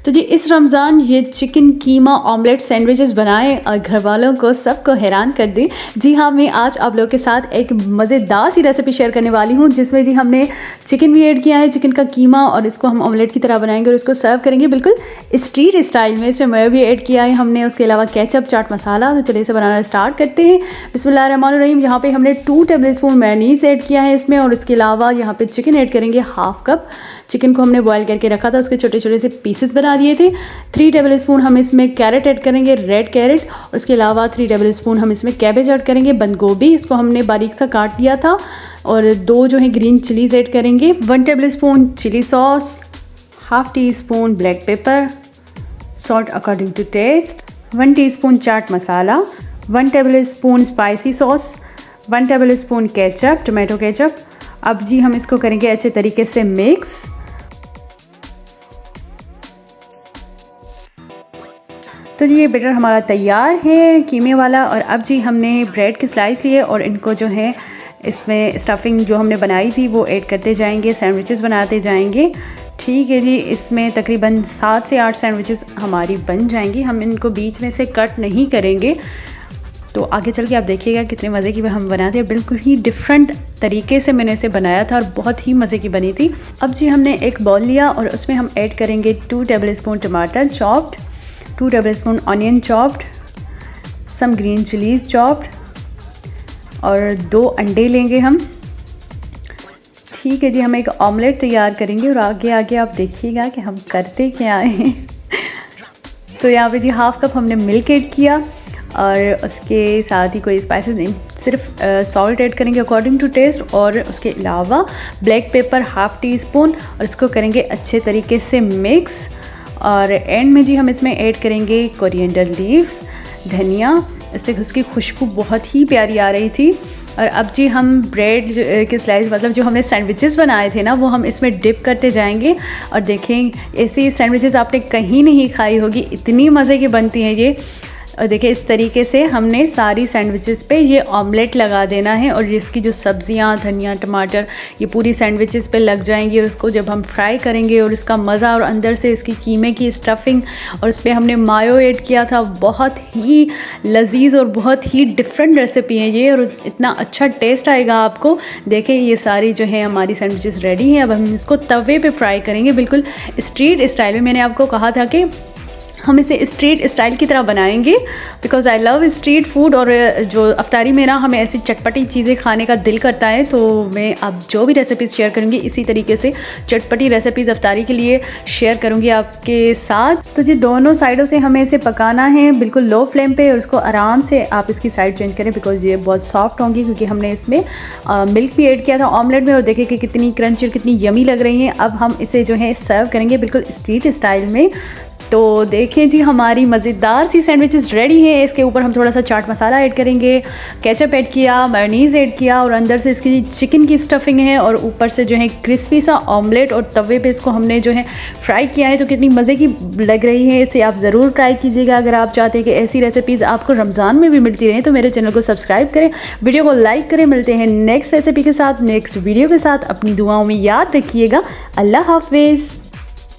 तो जी इस रमज़ान ये चिकन कीमा ऑमलेट सैंडविचेस बनाएं और घर वालों को सबको हैरान कर दें। जी हाँ, मैं आज आप लोगों के साथ एक मज़ेदार सी रेसिपी शेयर करने वाली हूँ जिसमें जी हमने चिकन भी ऐड किया है, चिकन का कीमा, और इसको हम ऑमलेट की तरह बनाएंगे और इसको सर्व करेंगे बिल्कुल स्ट्रीट स्टाइल में। इसमें मेयो भी ऐड किया है हमने, उसके अलावा केचप, चाट मसाला। तो चलिए इसे बनाना स्टार्ट करते हैं। बिस्मिल्लाहिर्रहमानिर्रहीम। यहाँ पे हमने 2 टेबलस्पून मेयोनीज़ ऐड किया है इसमें, और इसके अलावा यहाँ पे चिकन ऐड करेंगे हाफ कप। चिकन को हमने बॉईल करके रखा था, उसके छोटे छोटे से पीसेस बना दिए थे। 3 टेबलस्पून हम इसमें कैरेट ऐड करेंगे, रेड कैरेट, और उसके अलावा 3 टेबलस्पून हम इसमें कैबेज ऐड करेंगे, बंद गोभी, इसको हमने बारीक सा काट लिया था। और 2 जो है ग्रीन चिलीज़ ऐड करेंगे, 1 tablespoon chilli sauce, half teaspoon black pepper, salt according to taste, 1 teaspoon chaat masala, 1 tablespoon spicy sauce, 1 tablespoon ketchup, tomato ketchup. अब जी हम इसको करेंगे अच्छे तरीके से मिक्स। तो जी ये बैटर हमारा तैयार है कीमे वाला। और अब जी हमने ब्रेड के स्लाइस लिए और इनको जो है इसमें स्टफिंग जो हमने बनाई थी वो ऐड करते जाएंगे, सैंडविचेस बनाते जाएंगे। ठीक है जी, इसमें तकरीबन 7 से 8 सैंडविचेस हमारी बन जाएंगी। हम इनको बीच में से कट नहीं करेंगे, तो आगे चल के आप देखिएगा कितने मज़े की हम बनाते हैं। बिल्कुल ही डिफरेंट तरीके से मैंने इसे बनाया था और बहुत ही मज़े की बनी थी। अब जी हमने एक बाउल लिया और उसमें हम ऐड करेंगे 2 टेबलस्पून टमाटर chopped, 2 tablespoon onion chopped, some green chillies chopped, और 2 अंडे लेंगे हम। ठीक है जी, हम एक ऑमलेट तैयार करेंगे और आगे आगे आप देखिएगा कि हम करते क्या हैं। तो यहाँ पे जी हाफ कप हमने मिल्क ऐड किया और उसके साथ ही कोई स्पाइसेस नहीं, सिर्फ सॉल्ट ऐड करेंगे अकॉर्डिंग टू टेस्ट, और उसके अलावा black pepper half tea spoon, और इसको करेंगे अच्छे तरीके से मिक्स। और एंड में जी हम इसमें ऐड करेंगे कोरिएंडर लीव्स, धनिया, इससे उसकी खुशबू बहुत ही प्यारी आ रही थी। और अब जी हम ब्रेड के स्लाइस, मतलब जो हमने सैंडविचेस बनाए थे ना, वो हम इसमें डिप करते जाएंगे। और देखें ऐसी सैंडविचेस आपने कहीं नहीं खाई होगी, इतनी मज़े की बनती हैं ये। और देखिए इस तरीके से हमने सारी सैंडविचेस पे ये ऑमलेट लगा देना है, और इसकी जो सब्जियां, धनिया, टमाटर, ये पूरी सैंडविचेस पे लग जाएंगी। और उसको जब हम फ्राई करेंगे और इसका मज़ा, और अंदर से इसकी कीमे की स्टफिंग, और उस पर हमने मायो ऐड किया था, बहुत ही लजीज और बहुत ही डिफरेंट रेसिपी है ये, और इतना अच्छा टेस्ट आएगा आपको। देखिए ये सारी जो है हमारी सैंडविचेस रेडी हैं। अब हम इसको तवे पे फ्राई करेंगे बिल्कुल स्ट्रीट स्टाइल में। मैंने आपको कहा था कि हम इसे स्ट्रीट स्टाइल की तरह बनाएंगे, because I love street food. और जो अफ्तारी में ना हमें ऐसी चटपटी चीज़ें खाने का दिल करता है, तो मैं अब जो भी रेसिपीज़ शेयर करूँगी इसी तरीके से चटपटी रेसिपीज़ अफ्तारी के लिए शेयर करूँगी आपके साथ। तो जी दोनों साइडों से हमें इसे पकाना है बिल्कुल लो फ्लेम पे, और उसको आराम से आप इसकी साइड चेंज करें, बिकॉज़ ये बहुत सॉफ्ट होंगी, क्योंकि हमने इसमें मिल्क भी ऐड किया था ऑमलेट में। और देखिए कि कितनी क्रंची और कितनी यमी लग रही हैं। अब हम इसे जो है सर्व करेंगे बिल्कुल स्ट्रीट स्टाइल में। तो देखिए जी हमारी मज़ेदार सी सैंडविचेस रेडी हैं। इसके ऊपर हम थोड़ा सा चाट मसाला ऐड करेंगे, केचप ऐड किया, मेयोनीज़ ऐड किया, और अंदर से इसकी चिकन की स्टफिंग है, और ऊपर से जो है क्रिस्पी सा ऑमलेट, और तवे पे इसको हमने जो है फ्राई किया है। तो कितनी मज़े की लग रही है। इसे आप ज़रूर ट्राई कीजिएगा। अगर आप चाहते हैं कि ऐसी रेसिपीज़ आपको रमज़ान में भी मिलती रहें, तो मेरे चैनल को सब्सक्राइब करें, वीडियो को लाइक करें। मिलते हैं नेक्स्ट रेसिपी के साथ, नेक्स्ट वीडियो के साथ। अपनी दुआओं में याद रखिएगा। अल्लाह हाफिज़।